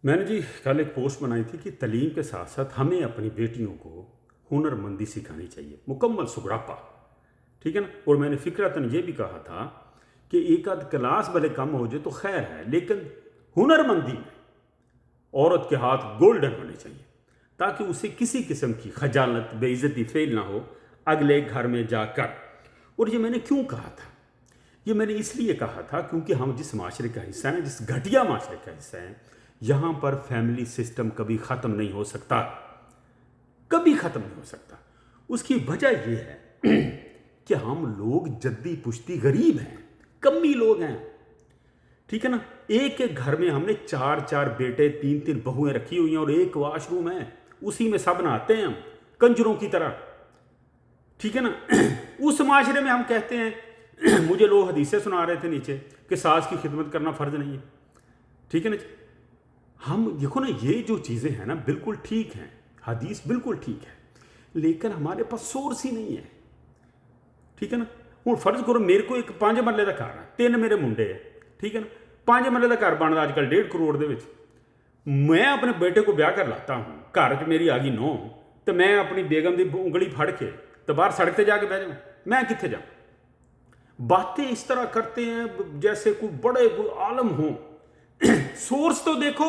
मैंने जी कल एक पोस्ट बनाई थी कि तलीम के साथ साथ हमें अपनी बेटियों को हुनरमंदी सिखानी चाहिए, मुकम्मल सुगरापा। ठीक है ना। और मैंने फिक्रतन ये भी कहा था कि एक आध क्लास भले कम हो जाए तो खैर है, लेकिन हुनरमंदी में औरत के हाथ गोल्डन होने चाहिए ताकि उसे किसी किस्म की खजालत बेइज्जती फेल ना हो अगले घर में जाकर। और ये मैंने क्यों कहा था? ये मैंने इसलिए कहा था क्योंकि हम जिस माशरे का हिस्सा हैं, जिस घटिया माशरे का हिस्सा हैं, यहाँ पर फैमिली सिस्टम कभी ख़त्म नहीं हो सकता, कभी ख़त्म नहीं हो सकता। उसकी वजह यह है कि हम लोग जद्दी पुश्ती गरीब हैं, कमी लोग हैं। ठीक है ना। एक एक घर में हमने चार चार बेटे, तीन तीन बहुएं रखी हुई हैं और एक वॉशरूम है, उसी में सब नहाते हैं हम कंजरों की तरह। ठीक है ना। उस माशरे में हम कहते हैं मुझे लोग हदीसें सुना रहे थे नीचे कि सास की खिदमत करना फ़र्ज नहीं है। ठीक है ना। हम देखो ना, ये जो चीज़ें हैं ना बिल्कुल ठीक हैं, हदीस बिल्कुल ठीक है, लेकिन हमारे पास सोर्स ही नहीं है। ठीक है ना। हूँ फर्ज करो मेरे को एक 5 मरले का घर है, 3 मेरे मुंडे है। ठीक है ना। 5 मरले का घर बनता अजकल 1.5 करोड़ के। मैं अपने बेटे को ब्याह कर लाता हूँ, घर च मेरी आ गई नौ, तो मैं अपनी बेगम की उंगली फड़ के तो बाहर सड़क पर जाके बह जाऊँ, मैं कितने जाऊँ? बातें इस तरह करते हैं जैसे कोई बड़े कोई आलम हों। सोर्स तो देखो।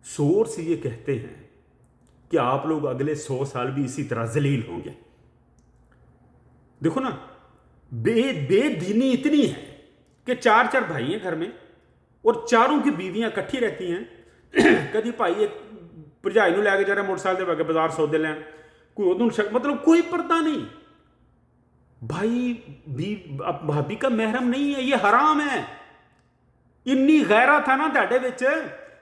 सोर्स ये कहते हैं कि आप लोग अगले 100 साल भी इसी तरह जलील होंगे। देखो ना, बेदीनी इतनी है कि 4 भाई हैं घर में और चारों की बीवियां इकट्ठी रहती हैं। कभी भाई एक भरजाई को लैके जा रहा मोटरसाइकिल के बाजार सौदे लैन, कोई उदू मतलब कोई पर्दा नहीं। भाई भाभी का महरम नहीं है, ये हराम है। इन्नी गैरा था ना तेरे विच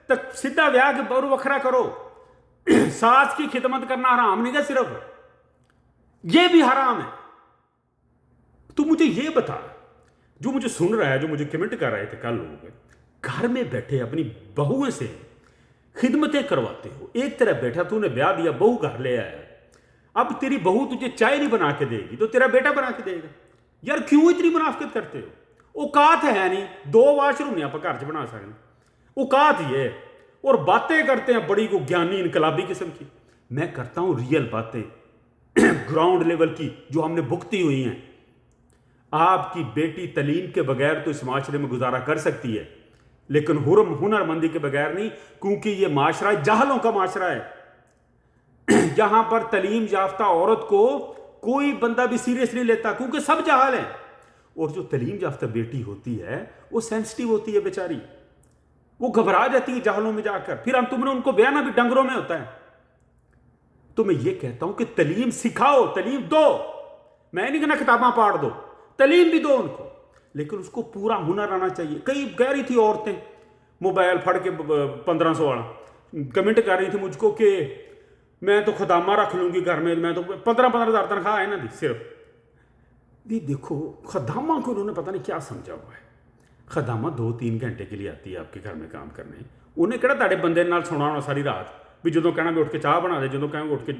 तो सीधा ब्याह के बहु वखरा करो। सास की खिदमत करना हराम नहीं है, सिर्फ ये भी हराम है। तू मुझे ये बता, जो मुझे सुन रहा है, जो मुझे कमेंट कर रहे थे कल, लोग घर में बैठे अपनी बहुओं से खिदमतें करवाते हो। एक तरह बैठा तूने ब्याह दिया, बहू घर ले आया, अब तेरी बहू तुझे चाय नहीं बना के देगी तो तेरा बेटा बना के देगा। यार क्यों इतनी मुनाफिकत करते हो? औकात है नहीं, 2 वॉशरूम नहीं आप घर च बना सकते, औकात ये। और बातें करते हैं बड़ी को ज्ञानी इनकलाबी किस्म की। मैं करता हूं रियल बातें ग्राउंड लेवल की, जो हमने भुगती हुई हैं। आपकी बेटी तलीम के बगैर तो इस माशरे में गुजारा कर सकती है, लेकिन हुनरमंदी के बगैर नहीं, क्योंकि यह माशरा जाहलों का माशरा है। यहां पर तलीम याफ्ता औरत को कोई बंदा भी सीरियस नहीं लेता, क्योंकि सब जाहल हैं। और जो तलीम याफ्ता बेटी होती है वो सेंसिटिव होती है बेचारी, वो घबरा जाती है जाहलों में जाकर। फिर हम तुमने उनको बयाना भी डंगरों में होता है। तो मैं ये कहता हूं कि तलीम सिखाओ, तलीम दो। मैं नहीं कहना किताबा पाड़ दो, तलीम भी दो उनको, लेकिन उसको पूरा हुनर आना चाहिए। कई कह रही थी औरतें मोबाइल फड़ के 1500 वाला कमेंट कर रही थी मुझको कि मैं तो खदामा रख लूंगी घर में, मैं तो 15-15 हज़ार तनख्वाह है ना दी सिर्फ। ये देखो, खदामा को उन्होंने पता नहीं क्या समझा हुआ है। खदामा 2-3 घंटे के लिए आती है आपके घर में काम करने। उन्हें किहड़ा तुहाडे बंदे नाल सोना होना सारी रात भी जो कहना भी उठ के चाह बना दे, जो कहेंगे उठ के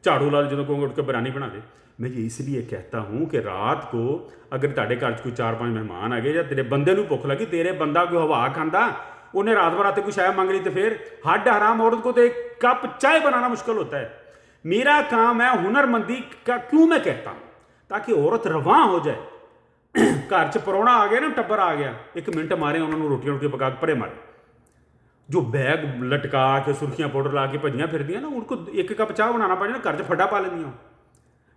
झाड़ू ला दे, जो कहोगे उठ के बिरयानी बना दे। मैं ये इसलिए कहता हूँ कि रात को अगर तुहाडे घर कोई 4-5 मेहमान आ गए या तेरे बंदे को भुख लगी, तेरे बंदा कोई हवा खाता, उन्हें रात भर आते कोई शायद मांग ली, तो फिर हड हराम औरत को तो 1 कप चाय बनाना मुश्किल होता है। मेरा काम है हुनरमंदी का। क्यों मैं कहता हूँ? ताकि औरत रवां हो जाए। घर च परौना आ गया ना, टब्बर आ गया, 1 मिनट मारे उन्होंने रोटियां पका के परे मारे। जो बैग लटका के सुर्खियां पाउडर ला के भजियां फिर दियां ना, उनको 1 कप चाह बनाना पड़े ना, घर च फड्डा पा लेंदियां।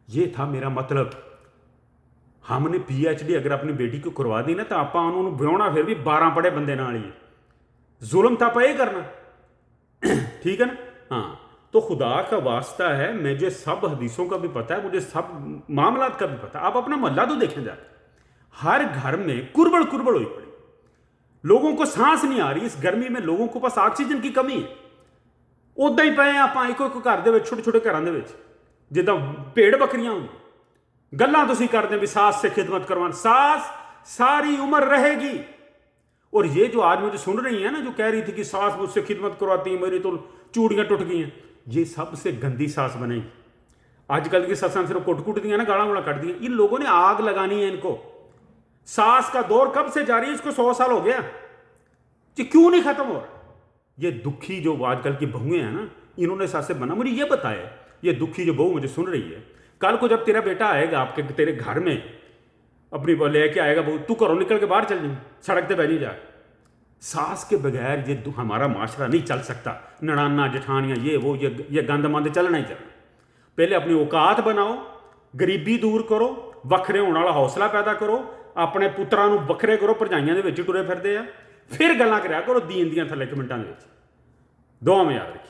ये था मेरा मतलब। हमने PhD अगर अपनी बेटी को करवा दी ना, तो आप उन्होंने ब्याहना फिर भी 12 पढ़े बंदे नाल ही। जुल्म तो आप ये करना। ठीक है ना। हाँ, तो खुदा का वास्ता है, मुझे सब हदीसों का भी पता है, मुझे सब मामलात का भी पता है। आप अपना मोहल्ला तो देखें जाकर, हर घर में कुरबड़ हुई पड़ी, लोगों को सांस नहीं आ रही। इस गर्मी में लोगों को पास ऑक्सीजन की कमी है। उदा ही पे आप एक घर के छोटे छोटे घरों जिदा भेड़ बकरियां होंगी। गल्लां तुसीं करदे भी सास से खिदमत करवाना, सास सारी उम्र रहेगी। और ये जो आज मुझे सुन रही है ना, जो कह रही थी कि सास मुझसे खिदमत करवाती है, मेरी तो चूड़ियां टूट गई हैं, ये सबसे गंदी सास बनेगी। आजकल की ससां सिर्फ कुट दियां ना, गाला गुला कट दियां। इन लोगों ने आग लगानी है इनको। सास का दौर कब से जारी है? इसको 100 साल हो गया, ये क्यों नहीं खत्म हो रहा? ये दुखी जो आजकल की बहुएं हैं ना, इन्होंने साथ से बना, मुझे ये बताया, ये दुखी जो बहू मुझे सुन रही है, कल को जब तेरा बेटा आएगा आपके तेरे घर में, अपनी लेके आएगा बहू, तू घरों निकल के बाहर चल जाए, सड़क पे बैठी जा। सास के बगैर ये हमारा माशरा नहीं चल सकता। नड़ाना जठानियाँ ये वो ये गंद मंद चलना ही चलना। पहले अपनी औकात बनाओ, गरीबी दूर करो, वखरे होने वाला हौसला पैदा करो, अपने पुत्रां नूं वखरे करो, भरजाइयां दे विच टुरे फिरदे आ, फिर गल्लां करिया करो दीन दियां थल्ले कमेंटां दे विच। दुआ में याद रखिए।